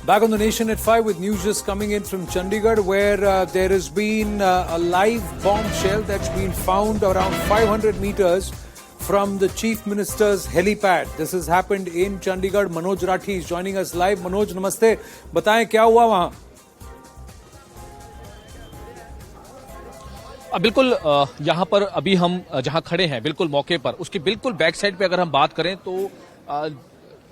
Back on the Nation at 5 with news just coming in from Chandigarh, where there has been a live bombshell that's been found around 500 meters from the Chief Minister's helipad. This has happened in Chandigarh. Manoj Rathi is joining us live. Manoj, namaste. बताएं क्या हुआ वहां? बिल्कुल यहाँ पर अभी हम जहाँ खड़े हैं बिल्कुल मौके पर, उसके बिल्कुल बैक साइड पे अगर हम बात करें तो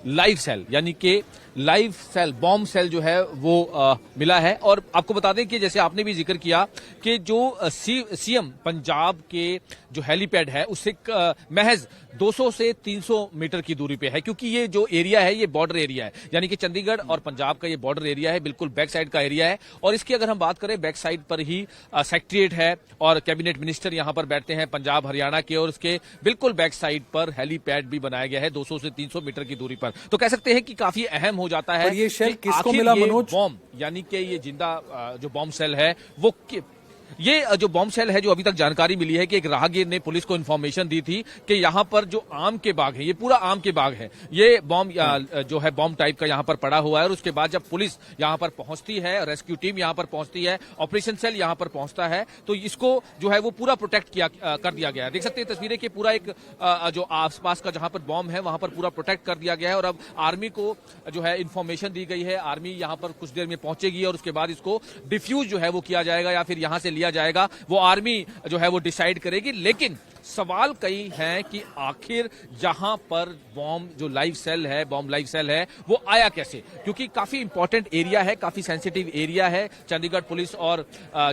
लाइव सेल यानी कि लाइव सेल बॉम्ब सेल जो है वो मिला है। और आपको बता दें कि जैसे आपने भी जिक्र किया कि जो सीएम पंजाब के जो हेलीपैड है उससे महज 200 से 300 मीटर की दूरी पे है, क्योंकि ये जो एरिया है ये बॉर्डर एरिया है, यानी कि चंडीगढ़ और पंजाब का ये बॉर्डर एरिया है, बिल्कुल बैक साइड का एरिया है। और इसकी अगर हम बात करें बैक साइड पर ही सेक्रेटरीट है और कैबिनेट मिनिस्टर यहां पर बैठते हैं पंजाब हरियाणा के, और उसके बिल्कुल बैक साइड पर हेलीपैड भी बनाया गया है 200 से 300 मीटर की दूरी पर। तो कह सकते हैं कि काफी अहम हो जाता है। ये शेल किसको मिला मनोज? बॉम्ब यानी कि ये जिंदा जो बॉम्ब सेल है वो ये जो बॉम्ब सेल है, जो अभी तक जानकारी मिली है कि एक राहगीर ने पुलिस को इन्फॉर्मेशन दी थी कि यहाँ पर जो आम के बाग है, ये पूरा आम के बाग है, ये बॉम्ब जो है बॉम्ब टाइप का यहाँ पर पड़ा हुआ है। और उसके बाद जब पुलिस यहाँ पर पहुंचती है, रेस्क्यू टीम यहाँ पर पहुंचती है, ऑपरेशन सेल यहाँ पर पहुंचता है, तो इसको जो है वो पूरा प्रोटेक्ट कर दिया गया है। देख सकते हैं तस्वीरें कि पूरा एक जो आसपास का जहां पर बॉम्ब है वहां पर पूरा प्रोटेक्ट कर दिया गया है। और अब आर्मी को जो है इन्फॉर्मेशन दी गई है, आर्मी यहाँ पर कुछ देर में पहुंचेगी और उसके बाद इसको डिफ्यूज जो है वो किया जाएगा या फिर यहाँ से लिया जाएगा, वो आर्मी जो है वो डिसाइड करेगी। लेकिन सवाल कई हैं कि आखिर यहां पर बॉम्ब जो लाइव सेल है, बॉम्ब लाइव सेल है, वो आया कैसे, क्योंकि काफी इंपॉर्टेंट एरिया है, काफी सेंसिटिव एरिया है। चंडीगढ़ पुलिस और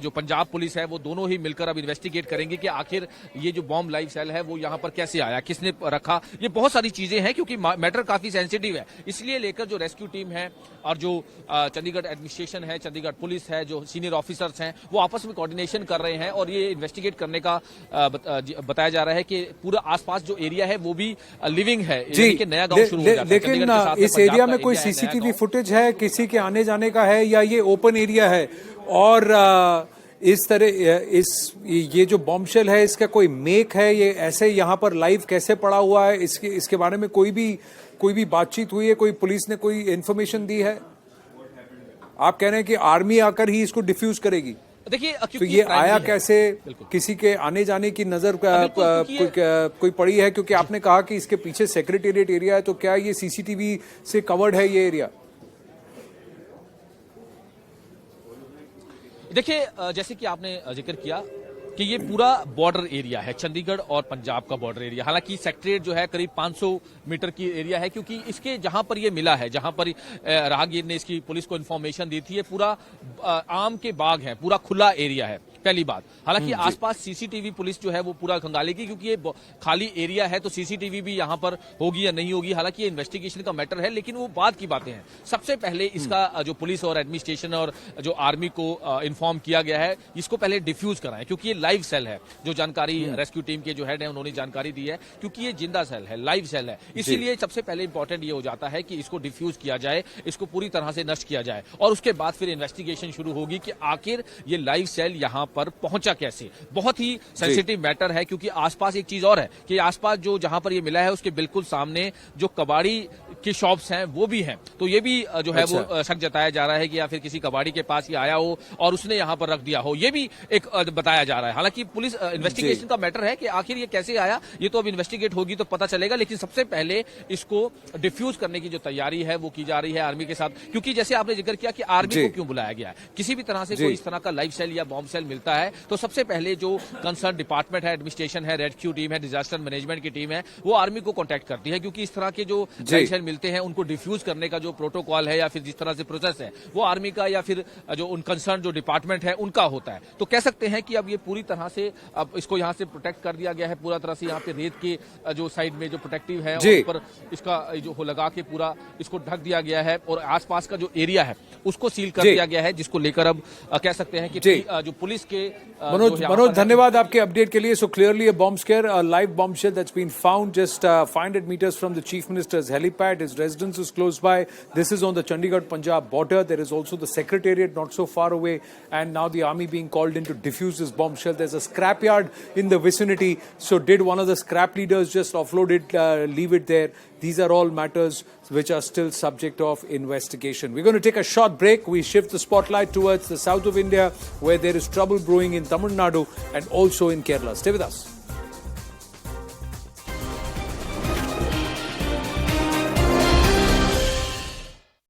जो पंजाब पुलिस है वो दोनों ही मिलकर अब इन्वेस्टिगेट करेंगे कि आखिर ये जो बॉम्ब लाइव सेल है वो यहां पर कैसे आया, किसने रखा। ये बहुत सारी चीजें हैं क्योंकि मैटर काफी सेंसिटिव है, इसलिए लेकर जो रेस्क्यू टीम है और जो चंडीगढ़ एडमिनिस्ट्रेशन है, चंडीगढ़ पुलिस है, जो सीनियर ऑफिसर्स हैं, वो आपस में कोऑर्डिनेशन कर रहे हैं और ये इन्वेस्टिगेट करने का बताया जा रहा है कि पूरा आसपास जो एरिया है वो भी लिविंग है, यानी कि नया गांव शुरू हो जाता है। लेकिन इस एरिया में कोई सीसीटीवी फुटेज है किसी के आने जाने का है, या ये ओपन एरिया है? और इस तरह ये जो बॉम्बशेल है इसका कोई मेक है, ये ऐसे यहाँ पर लाइव कैसे पड़ा हुआ है, इसके बारे में कोई भी बातचीत हुई है? कोई पुलिस ने कोई इन्फॉर्मेशन दी है? आप कह रहे हैं कि आर्मी आकर ही इसको डिफ्यूज करेगी? देखिए तो ये आया कैसे? किसी के आने जाने की नजर कोई पड़ी है? क्योंकि आपने कहा कि इसके पीछे सेक्रेटेरिएट एरिया है, तो क्या ये सीसीटीवी से कवर्ड है ये एरिया? देखिए जैसे कि आपने जिक्र किया कि ये पूरा बॉर्डर एरिया है, चंडीगढ़ और पंजाब का बॉर्डर एरिया। हालांकि सेक्रेटेरिएट जो है करीब 500 मीटर की एरिया है, क्योंकि इसके जहां पर ये मिला है, जहां पर राहगीर ने इसकी पुलिस को इन्फॉर्मेशन दी थी, ये पूरा आम के बाग है, पूरा खुला एरिया है, पहली बात। हालांकि आसपास सीसीटीवी पुलिस जो है वो पूरा खंगालेगी, क्योंकि ये खाली एरिया है तो सीसीटीवी भी यहां पर होगी या नहीं होगी, हालांकि ये इन्वेस्टिगेशन का मैटर है, लेकिन वो बाद की बातें हैं। सबसे पहले इसका जो पुलिस और एडमिनिस्ट्रेशन और जो आर्मी को इन्फॉर्म किया गया है, इसको पहले डिफ्यूज कराएं, क्योंकि ये लाइव सेल है। जो जानकारी रेस्क्यू टीम के जो हेड है उन्होंने जानकारी दी है, क्योंकि ये जिंदा सेल है, लाइव सेल है, इसीलिए सबसे पहले इंपॉर्टेंट ये हो जाता है कि इसको डिफ्यूज किया जाए, इसको पूरी तरह से नष्ट किया जाए, और उसके बाद फिर इन्वेस्टिगेशन शुरू होगी कि आखिर ये लाइव सेल यहां पर पहुंचा कैसे। बहुत ही सेंसिटिव मैटर है, क्योंकि आसपास एक चीज और है कि आसपास जो जहां पर ये मिला है उसके बिल्कुल सामने जो कबाड़ी की शॉप्स हैं वो भी हैं, तो ये भी जो है वो शक जताया जा रहा है कि या फिर किसी कबाड़ी के पास ये आया हो और उसने यहां पर रख दिया हो, ये भी एक बताया जा रहा है। हालांकि पुलिस इन्वेस्टिगेशन का मैटर है कि आखिर ये कैसे आया, ये तो अब इन्वेस्टिगेट होगी तो पता चलेगा, लेकिन सबसे पहले इसको डिफ्यूज करने की जो तैयारी है वो की जा रही है आर्मी के साथ। क्योंकि जैसे आपने जिक्र किया कि आर्मी को क्यों बुलाया गया है, किसी भी तरह से कोई इस तरह का लाइव सेल या बॉम्ब सेल मिलता है तो सबसे पहले जो कंसर्न डिपार्टमेंट है, एडमिनिस्ट्रेशन है, रेस्क्यू टीम है, डिजास्टर मैनेजमेंट की टीम है, वो आर्मी को कॉन्टैक्ट करती है, क्योंकि इस तरह के जो लाइव सेल मिलते हैं उनको डिफ्यूज करने का जो प्रोटोकॉल है या फिर जिस तरह से प्रोसेस है वो आर्मी का या फिर जो उन कंसर्न जो डिपार्टमेंट है उनका होता है। तो कह सकते हैं कि अब ये पूरी तरह से अब इसको यहाँ से प्रोटेक्ट कर दिया गया है, पूरा तरह से यहाँ पे रेत के जो साइड में जो प्रोटेक्टिव है उस पर इसका जो हो लगा के पूरा इसको ढक दिया गया है, और आसपास का जो एरिया है उसको सील कर दिया गया है, जिसको लेकर अब कह सकते हैं कि जो पुलिस के मनोज धन्यवाद आपके अपडेट के लिए। So clearly a bomb scare, a live bombshell that's been found just 500 meters from the Chief Minister's helipad. His residence is close by. This is on the Chandigarh-Punjab border. There is also the Secretariat not so far away, and now the army being called in to defuse this bombshell. There's a scrapyard in the vicinity. So did one of the scrap leaders just offload it, leave it there? These are all matters which are still subject of investigation. We're going to take a short break. We shift the spotlight towards the south of India, where there is trouble brewing in Tamil Nadu and also in Kerala. Stay with us.